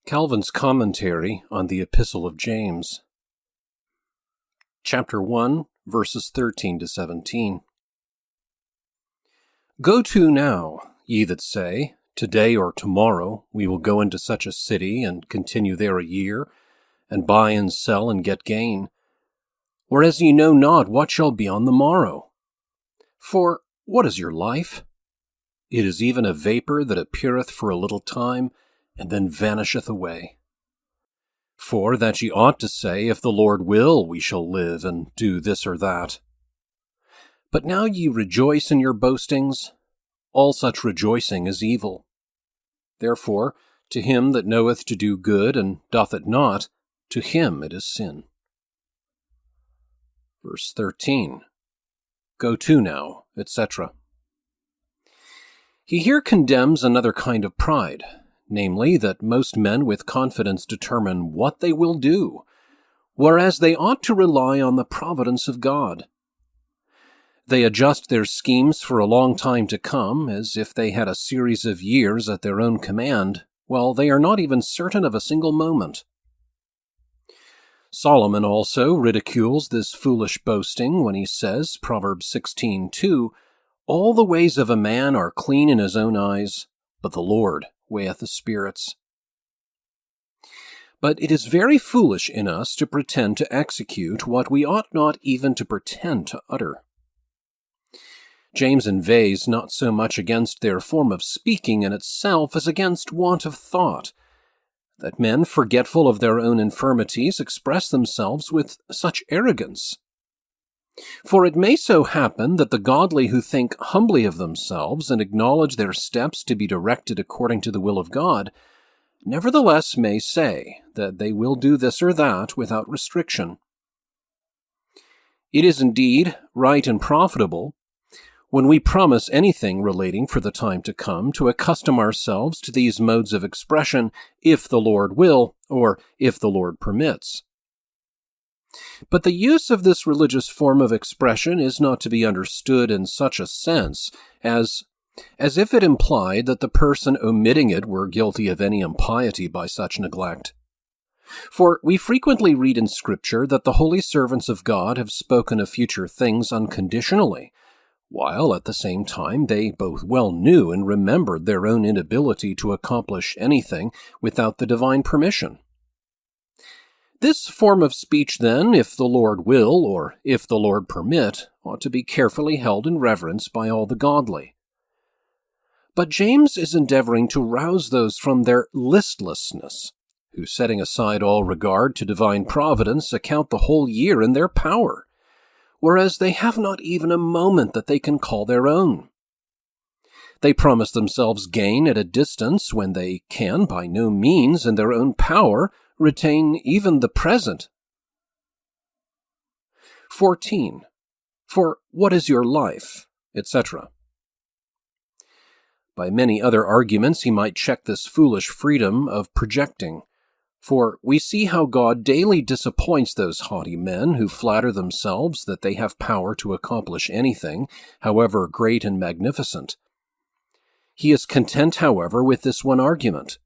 Calvin's Commentary on the Epistle of James, Chapter 1, verses 13 to 17. Go to now, ye that say, Today or tomorrow we will go into such a city, and continue there a year, and buy and sell and get gain. Whereas ye know not what shall be on the morrow. For what is your life? It is even a vapour that appeareth for a little time, and then vanisheth away. For that ye ought to say, If the Lord will, we shall live, and do this or that. But now ye rejoice in your boastings. All such rejoicing is evil. Therefore, to him that knoweth to do good, and doth it not, to him it is sin. Verse 13. Go to now, etc. He here condemns another kind of pride, namely, that most men with confidence determine what they will do, whereas they ought to rely on the providence of God. They adjust their schemes for a long time to come, as if they had a series of years at their own command, while they are not even certain of a single moment. Solomon also ridicules this foolish boasting when he says, Proverbs 16:2, All the ways of a man are clean in his own eyes, but the Lord weigheth the spirits. But it is very foolish in us to pretend to execute what we ought not even to pretend to utter. James inveighs not so much against their form of speaking in itself as against want of thought, that men, forgetful of their own infirmities, express themselves with such arrogance. For it may so happen that the godly who think humbly of themselves and acknowledge their steps to be directed according to the will of God, nevertheless may say that they will do this or that without restriction. It is indeed right and profitable, when we promise anything relating for the time to come, to accustom ourselves to these modes of expression, if the Lord will, or if the Lord permits. But the use of this religious form of expression is not to be understood in such a sense as if it implied that the person omitting it were guilty of any impiety by such neglect. For we frequently read in Scripture that the holy servants of God have spoken of future things unconditionally, while at the same time they both well knew and remembered their own inability to accomplish anything without the divine permission. This form of speech, then, if the Lord will, or if the Lord permit, ought to be carefully held in reverence by all the godly. But James is endeavoring to rouse those from their listlessness, who, setting aside all regard to divine providence, account the whole year in their power, whereas they have not even a moment that they can call their own. They promise themselves gain at a distance when they can, by no means in their own power, retain even the present. 14. For what is your life, etc. By many other arguments he might check this foolish freedom of projecting, for we see how God daily disappoints those haughty men who flatter themselves that they have power to accomplish anything, however great and magnificent. He is content, however, with this one argument.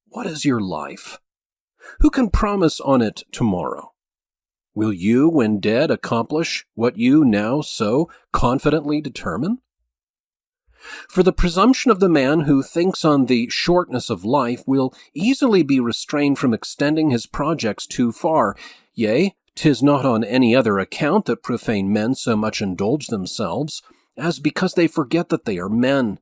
What is your life? Who can promise on it tomorrow? Will you, when dead, accomplish what you now so confidently determine? For the presumption of the man who thinks on the shortness of life will easily be restrained from extending his projects too far. Yea, 'tis not on any other account that profane men so much indulge themselves, as because they forget that they are men.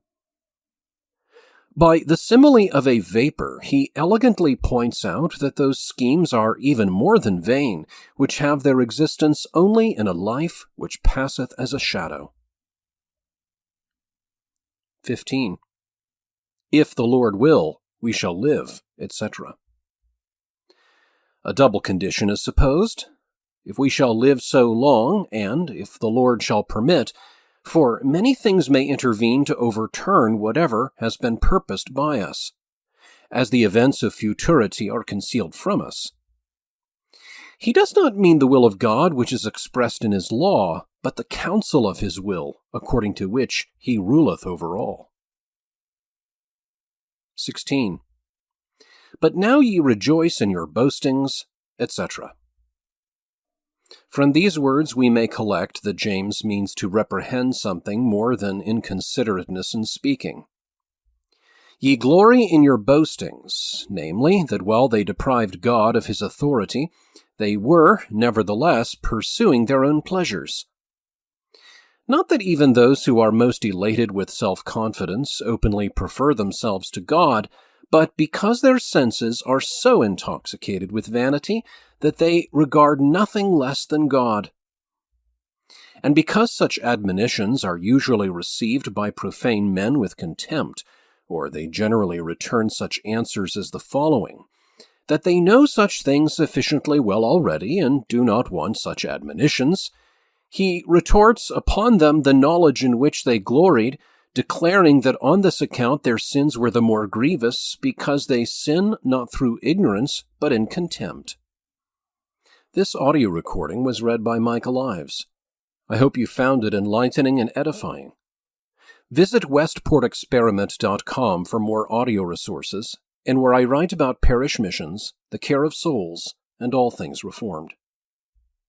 By the simile of a vapour, he elegantly points out that those schemes are even more than vain, which have their existence only in a life which passeth as a shadow. 15. If the Lord will, we shall live, etc. A double condition is supposed. If we shall live so long, and if the Lord shall permit, for many things may intervene to overturn whatever has been purposed by us, as the events of futurity are concealed from us. He does not mean the will of God which is expressed in his law, but the counsel of his will, according to which he ruleth over all. 16. But now ye rejoice in your boastings, etc. From these words we may collect that James means to reprehend something more than inconsiderateness in speaking. Ye glory in your boastings, namely, that while they deprived God of his authority, they were, nevertheless, pursuing their own pleasures. Not that even those who are most elated with self-confidence openly prefer themselves to God, but because their senses are so intoxicated with vanity that they regard nothing less than God. And because such admonitions are usually received by profane men with contempt, or they generally return such answers as the following, that they know such things sufficiently well already and do not want such admonitions, he retorts upon them the knowledge in which they gloried, declaring that on this account their sins were the more grievous, because they sin not through ignorance, but in contempt. This audio recording was read by Michael Ives. I hope you found it enlightening and edifying. Visit westportexperiment.com for more audio resources, and where I write about parish missions, the care of souls, and all things Reformed.